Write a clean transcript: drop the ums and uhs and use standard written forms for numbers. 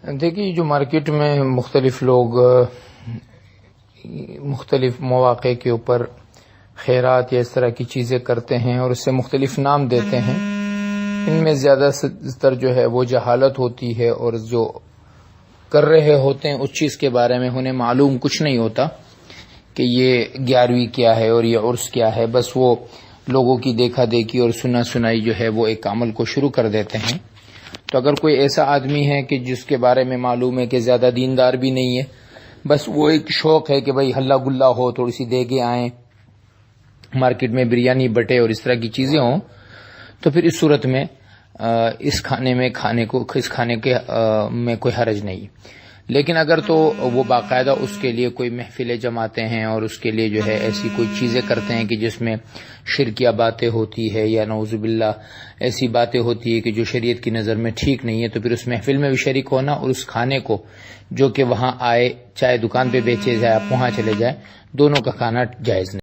دیکھیے، جو مارکیٹ میں مختلف لوگ مختلف مواقع کے اوپر خیرات یا اس طرح کی چیزیں کرتے ہیں اور اس سے مختلف نام دیتے ہیں، ان میں زیادہ تر جو ہے وہ جہالت ہوتی ہے، اور جو کر رہے ہوتے ہیں اس چیز کے بارے میں انہیں معلوم کچھ نہیں ہوتا کہ یہ 11ویں کیا ہے اور یہ عرس کیا ہے. بس وہ لوگوں کی دیکھا دیکھی اور سنا سنائی جو ہے وہ ایک عمل کو شروع کر دیتے ہیں. تو اگر کوئی ایسا آدمی ہے کہ جس کے بارے میں معلوم ہے کہ زیادہ دیندار بھی نہیں ہے، بس وہ ایک شوق ہے کہ بھئی ہلا گلا ہو، تھوڑی سی دیگیں آئیں، مارکیٹ میں بریانی بٹے اور اس طرح کی چیزیں ہوں، تو پھر اس صورت میں اس کھانے میں کوئی حرج نہیں. لیکن اگر تو وہ باقاعدہ اس کے لیے کوئی محفلیں جماتے ہیں اور اس کے لیے جو ہے ایسی کوئی چیزیں کرتے ہیں کہ جس میں شرکیہ باتیں ہوتی ہے یا نعوذ باللہ ایسی باتیں ہوتی ہے کہ جو شریعت کی نظر میں ٹھیک نہیں ہے، تو پھر اس محفل میں بھی شریک ہونا اور اس کھانے کو جو کہ وہاں آئے، چاہے دکان پہ بیچے جائے آپ وہاں چلے جائیں، دونوں کا کھانا جائز نہیں.